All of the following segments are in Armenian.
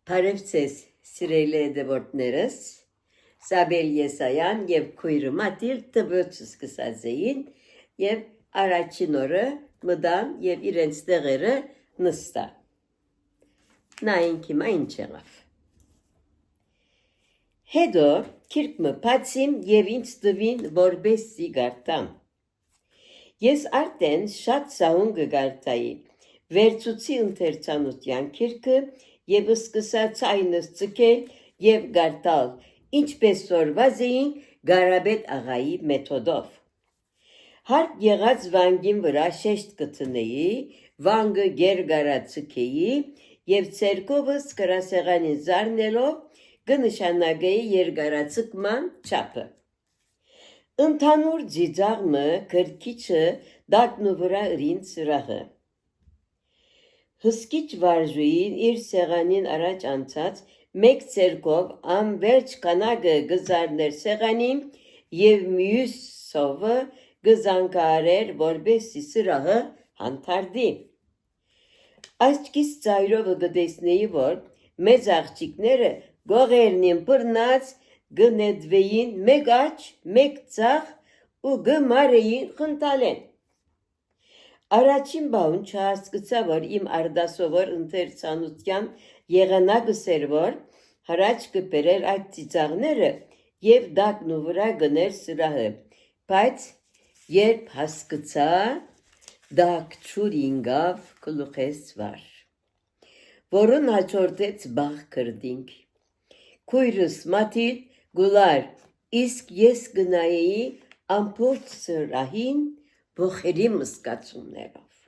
Բարևձեզ սիրելի դեպորտներս, Սաբել Եսայան և քույրը Մատիլդ դպրոցը սկսած էին և առաջին օրը մտան և իրենց տեղերը նստան։ Նայենք հիմա ինչ եղավ։ Հետո քիրկը բացին և ինձ տվին որպեսզի գարտամ։ Ես արդեն շատ սահուն կգարտայի, վերցուցի ընթերցանության քիրկը և սկսա ցայնս ձգել և գարտալ, ինչպես սորված էին Ղարաբետ աղայի մեթոդով։ Հարկ եղած վանգին վրա շեշտ կտնեի, վանգը գերգարացկեի և ցերկովս գրասեղանին զարնելով կնշանակեի երկարացկման չափը։ Ընդհանուր ծիծաղը գրքիչը դակնու վրա ըրին սրահը։ Հսկիչ վարժուին իր սեղանին առաջ անցած մեկ ցերկով անվերջ քանակը գզարներ սեղանին և մյուս սովը գզանկարեր, որպեսզի սրահը հանդարտի։ Աչքիս ծայրով կտեսնեի, որ մեծ աղջիկները գողերնին բռնած կնետվեին մեկ աջ, մեկ ձախ ու կմարեին խնդալեն։ Առաջին բանն չհասկացա, որ իմ արդասովոր ընթերցանության եղանակս էր, որ հրաչ կբերեր այդ ծիծաղները և դակնու վրա գներ սրահը, բայց երբ հասկացա, դակչուր ինգավ գլուխես վար, որուն հաջորդեց բաղ քրտինք։ Քույրս Մաթիլդ գուլար, իսկ ես գնայեի ամբողջ սրահին ոխերի մսկացումներով։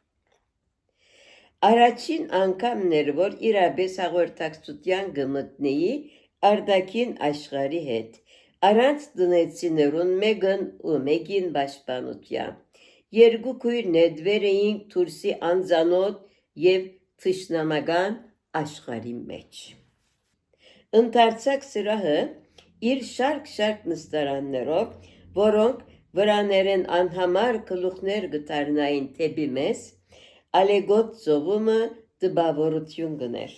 Առաջին անգամն էր, որ իրապես հաղորդակցության կմտնեի արտաքին աշխարհի հետ, առանց տնեցիներուն մեկն ու մեկին պաշտպանության։ Երկու քույր նետվել էինք դուրսի անծանոթ և թշնամական աշխարհի մեջ։ Ընդարձակ սրահը իր շարք նստարաններով, որոնք վրաներեն անհամար գլուխներ կդառնային դեպի մեզ, ալեգոտ ծովումը տպավորություն կներ։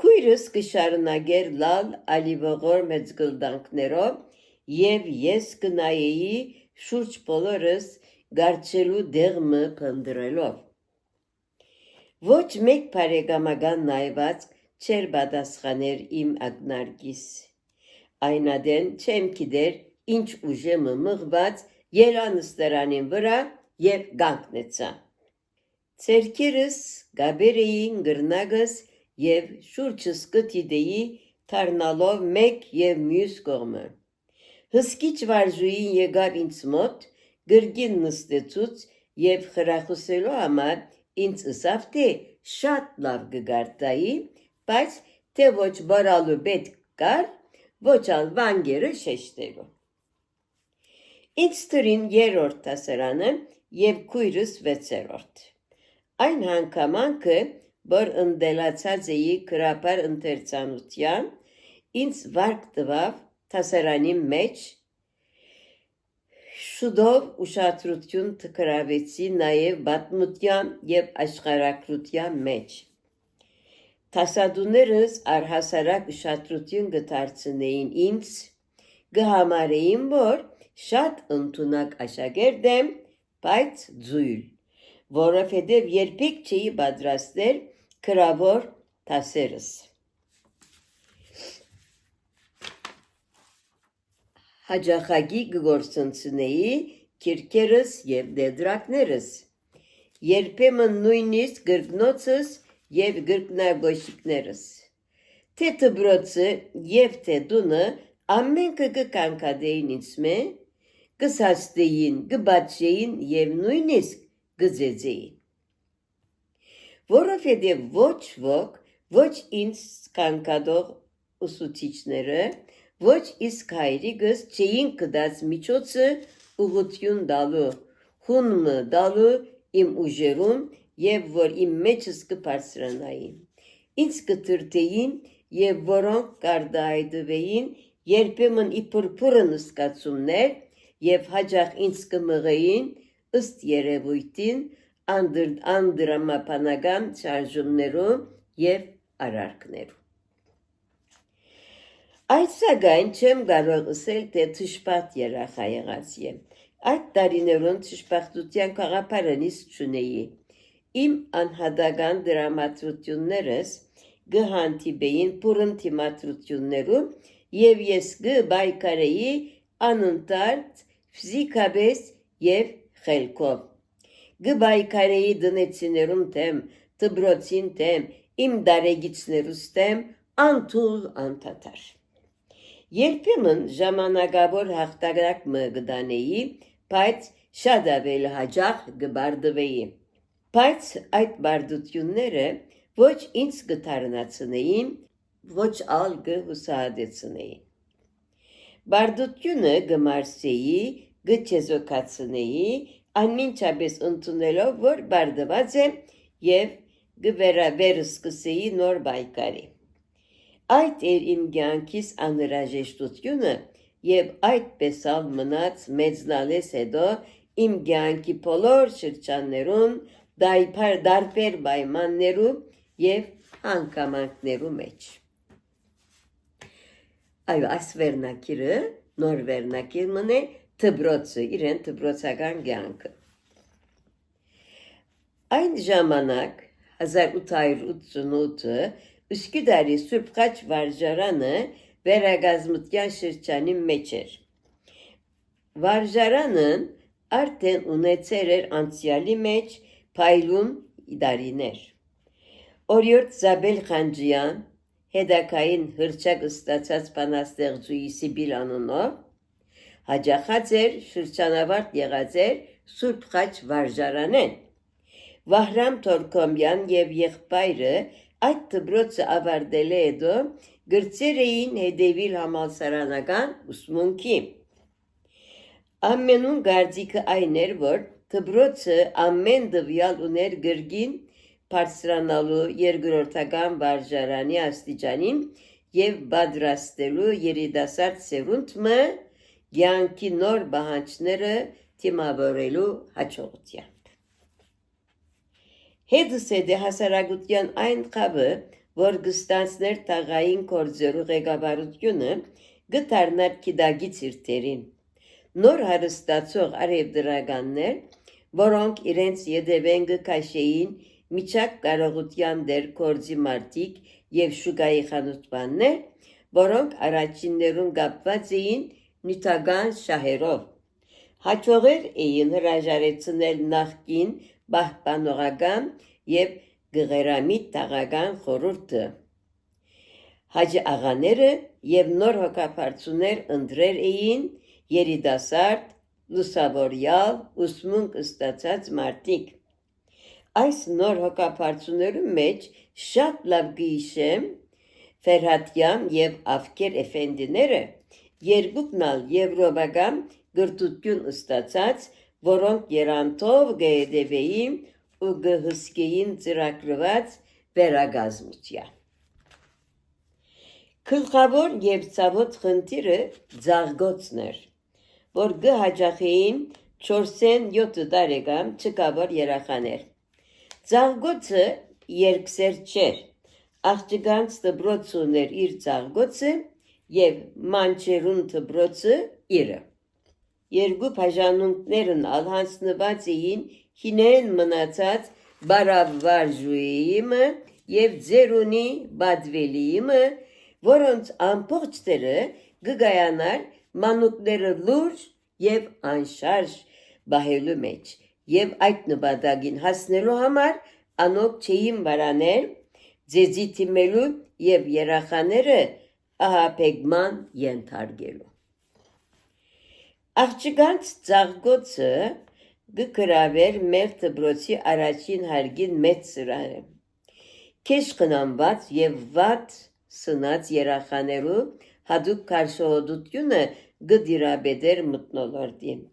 Քույրս կշարունակեր լալ ալիվողոր մեծգլդանքներով և ես կնայեի շուրջ բոլորս գարչելու դեղմը փնտրելով։ Ոչ մեկ բարեկամական նայված չէր պատասխաներ իմ ակնարկիս։ Այնադեն չեմ գիտեր ինչ ուժեմ մղված ելա նստարանին վրա և կանգնեցա։ Ձեռքերս կապեր էին կրնակս և շուրջս կդիտեի դառնալով մեկ և մյուս կողմը։ Հսկիչ վարժուհին եկավ ինձ մոտ, կրկին նստեցուց և խրախուսելու համար ինձ ասավ, թե շատ լավ կգարտայի, բայց թե ոչ բարալու պետք կար, ոչ ալ վանգերը շեշտելու։ Ինձ տվին երրորդ դասարանը և քույրս վեցերորդ։ Այն հանգամանքը, որ ընդելացած էի գրաբար ընթերցանության, ինձ վարկ տվավ դասարանի մեջ, շուտով ուշադրություն գրավեցի նաև պատմության և աշխարհագրության մեջ։ Դասադուներս առհասարակ ուշադրություն կդարձնեին ինձ, կհամարեին, որ շատ ընդունակ աշակերտ եմ, բայց ձույլ, որովհետև երբեք չէի պատրաստել գրավոր դասերս։ Հաճախակի կգործընծնեի գրքերս և տետրակներս, երբեմն նույնիսկ գրկնոցս և գրկնագոշիկներս։ Թե դպրոցը և թե տունը ամենքը կկանգադեին ինձ մե, կսաստեին, կպատժեին և նույնիսկ կծեծեին։ Որովհետև ոչ ոք, ոչ ինձ կանգադող ուսուցիչները, ոչ իսկ հայրիկս չէին գտած միջոցը ուղղություն տալու, հունմը տալու իմ ուժերուն և որ իմ մեջս կբարձրանային։ Ինձ կդրդեին և որոնք կարտահայտվեին երբեմն իբր բուռն զգացումներ և հաճախ ինձ կմղեին ըստ երևույթին անդրամաբանական շարժումներով և արարքներու։ Այդ սակայն չեմ կարող ասել, թե թշպատ երախա եղած եմ։ Այդ տարիներուն թշպախտության կաղապարանից չունեի։ Իմ անհատական դրամատրություններս գհանդիպեին պուրն թիմատրություններու և ես գբայկարեի անընդարձ ֆիզիկապես և խելքով։ Գբայկարեի դնեցիներուն թեմ, դբրոցին թեմ, իմ դարեգիցներուս թեմ, անթուլ անթաթար։ Երբեմն ժամանակավոր հաղթարակ մը գդանեի, բայց շատ ավել հաջող գբարդվեի։ Բայց այդ բարդությունները ոչ ինձ գթարնացնեին, ոչ ալ գհուսահատեցնեին։ Բարդությունը գմարսեի, գչեզոքացնեի, անմինչապես ընդունելով, որ բարդված եմ և գվերսկսեի նոր բայկարի։ Այդ էր իմ կյանքիս անհրաժեշտությունը և այդպես ալ մնաց մեծնալես հետո իմ կյանքի բոլոր շրջաններուն դարբեր պայմաններու և հանգամանքներու մեջ։ Այո, այս վերնակիրը նոր վերնակիր մնե դբրոցը, իրեն դբրոցական կյանքը։ Այն ժամանակ 1888-ը Üsküdarի Սուրբ Խաչ վարժարանը վերագազմության շրջանի մեջ էր։ Վարժարանն արդեն ունեցել էր անցյալի մեջ փայլուն դարիներ։ Օրիորդ Զաբել Խանջյան հետակային հրճակ ստացած բանաստեղծուհի Սիբիլ անունով հաջախած էր շրջանավարտ եղած էր Սուրբ Խաչ վարժարանեն։ Վահրամ Թորքոմյան և եղբայրը այդ դպրոցը ավարտել հետո գրծեր էին հետևել համալսարանական ուսմունքի։ Ամենուն կարծիքը այն էր, որ դպրոցը ամեն տվյալ ուներ գրգին բարձրանալու երկրորդական վարժարանի աստիճանին և պատրաստելու երիտասարդ սերունդը կյանքի նոր պահանջները դիմավորելու հաջողությամբ։ Հետզհետե հասարակության այն խավը, որ կստանձներ տաղային գործերու ղեկավարությունը, կդառնար գիտագից իր թերին։ Նոր հարստացող արևտրականներ, որոնք իրենց ետևեն կքաշեին միջակ կարողության դեր գործի մարդիկ և շուկայի խանութպաններ, որոնք առաջիններուն կապված էին նյութական շահերով, հաջողեր էին հրաժարեցնել նախկին պահպանողական և գղերամիտ տաղական խորհուրդը։ Հաջի աղաները և նոր հոգաբարձուներ ընտրեր էին երիտասարդ, լուսավորյալ, ուսմունք ստացած մարդիկ։ Այս նոր հոգաբարձուներու մեջ շատ լավ կհիշեմ Ֆերհատյան և Ավկեր Էֆենդիները, երկուքն ալ եվրոպական գրթություն ստացած, որոնք երանտով կհետևեին ու կհսկեին ծրագրված վերագազմության։ Գլխավոր և ցավոտ խնդիրը ծաղկոցն էր, որ կհաջողեին 4-7 տարեկան չկավոր երեխաներ։ Ծաղկոցը երկսեր չէր, աղջկանց դպրոցը ուներ իր ծաղկոցը և մանչերուն դպրոցը իրը։ Երկու բաժանումներն ալ հանձնված էին հինեն մնացած բարավարժուհիի և ծերունի պատվելիի, որոնց ամբողջ դերը կգայանար մանուկները լուրջ և անշարժ պահելու մեջ, և այդ նպատակին հասնելու համար անոնք չէին վարանել ծեծի դիմելու և երեխաները ահաբեկման ենթարկելու։ Աղջկանց ծաղկոցը կգրավեր մեր դպրոցի առաջին հարկին մեծ սրահը։ Քեշ խնամված և վատ սնած երեխաներու հատուկ կարշողությունը կտիրապետեր մթնոլորտին։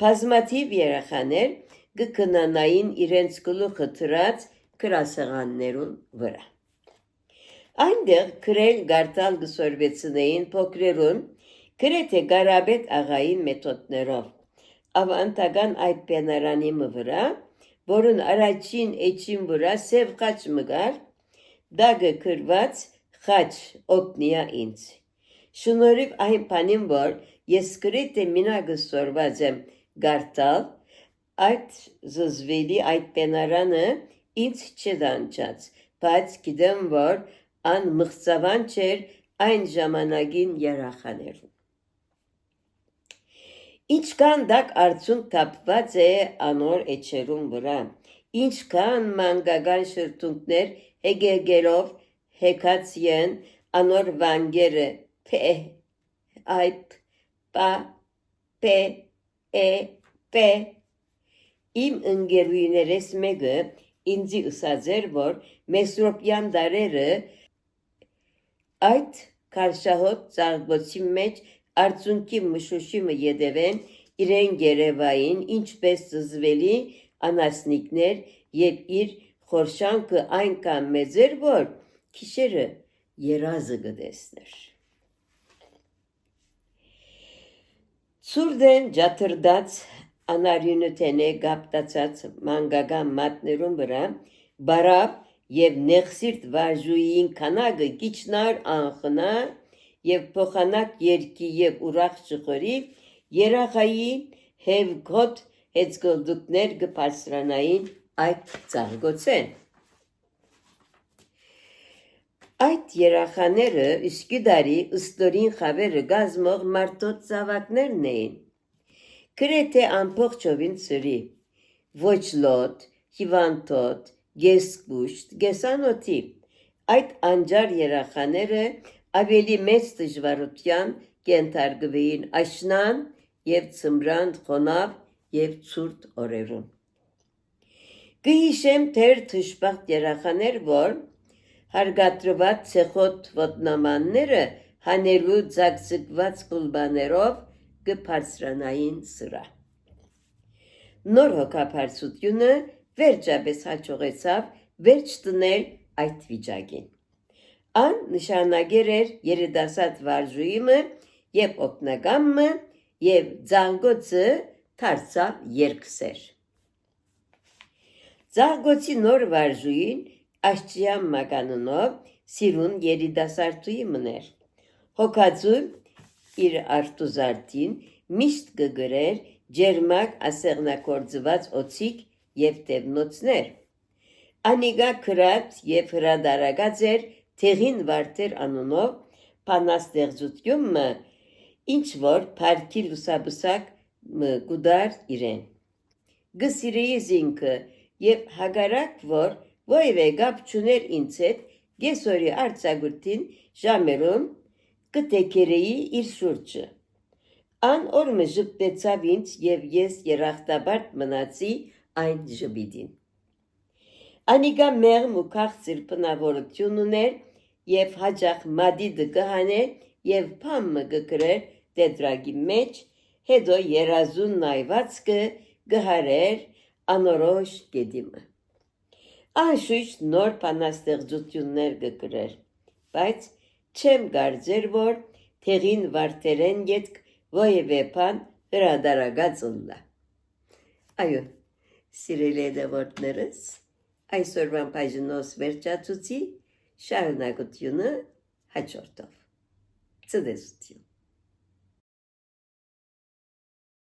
Բազմաթիվ երեխաներ կքնանային իրենց գլուխը դրած գրասեղաններուն վրա։ Այնտեղ գրել կարդալ կսորվեցնեին փոքրերուն գրեթե Կարապետ աղայի մեթոդներով։ Ավանդական այդ բանարանի վրա, որուն առաջին էջին վրա սև խաչ մը կար, դագը կրված խաչ օգնիա ինձ։ Շնորհիվ այն բանին, որ ես գրեթե մինագը սորված եմ գարտալ, այդ զզվելի այդ պենարանը ինձ չդանչած, բայց գիտեմ, որ ան մղծավան չէր այն ժամանակին երախաներում։ Ինչքան դակ արդյունք թափված է անոր էջերուն վրա, ինչքան մանկական շրթունքներ հեգեգերով հեկացիեն անոր վանգերը փե, այպ, պա, պե, է, պե։ Իմ ընկերուհիներես մեկը ինձի ըսած էր, որ մեսրոպյան դարերը այդ քարշահոտ ծաղկոցի մեջ արդյունքի մշուշիմը ետևեն իրեն գերևային, ինչպես զզվելի անասնիկներ և իր խորշանքը այնքան մեծ էր, որ քիշերը երազը գտեսներ։ Ցուրդեն ջաթրդած անարյունութենե գապտացած մանկական մատներուն վրա բարավ և նեղսիրտ վարժուին քանակը կիչնար անխնա և փոխանակ երկի և ուրախ շխորի երախայի հևքոտ հեծգլդուկներ գպարսրանային այդ ծաղգոցեն։ Այդ երախաները Üsküdarի ըստորին խավերը գազմող մարդոց զավակներն էին։ Գրեթե ամբողջովին ծրի, ոչ լոտ, հիվանդոտ, գեսկուշտ, գեսանոթի։ Այդ անջար երախաները ավելի մեծ դժվարության կենթարկվեին աշնան և ծմրան խոնավ և ցուրտ օրերուն։ Կհիշեմ թեր թշպախտ երախաներ, որ հարգադրված ցեխոտ ոտնամանները հանելու ձակձկված գուլբաներով կբարձրանային սրա։ Նոր հոգապարծությունը վերջապես հաջողեցավ վերջ տնել այդ վիճակին։ Ան նշանագիր էր երիտասարդ վարժուիմը և օգնակամը և ծաղկոցը դարձավ երկսեր։ Ծաղկոցի նոր վարժուին Աշճյան մականունով սիրուն երիտասարդուի մներ։ Հոգածու իր արտուզարտին միշտ կգրեր ջերմակ ասեղնակործված օձիք և տևնոցներ։ Անիգա քրած և հրադարագած էր Թեղին Վարդեր անունով բանաստեղծությունը, ինչ որ փառքի լուսաբսակ գուդար իրեն։ Գսիրեի զինքը և հագարակ որ ոյվե գապ չուներ ինձ հետ, գեսորի արձագուրտին ժամերում կտեկերեի իր շուրջը։ Ան օրմը ժպտեցավ ինձ և ես երախտաբարդ մնացի այն ժպիտին։ Անիգա մեղմ ու քաղցր բնավորություն ուներ և հաճախ մադիդը կհաներ և փամը կգրեր տետրակի մեջ, հետո երազուն նայվածքը կհարեր անորոշ գետիմը։ Անշուշտ նոր բանաստեղծություններ կգրեր, բայց չեմ կարծեր, որ Թեղին Վարդերեն ետք ոևէ բան հրադարագած ըլլա։ Այո, սիրելի հետևորդներս, այսօրվան բաժնոս վերջացուցի, շարունակությունը հաջորդով։ Ցտեսություն։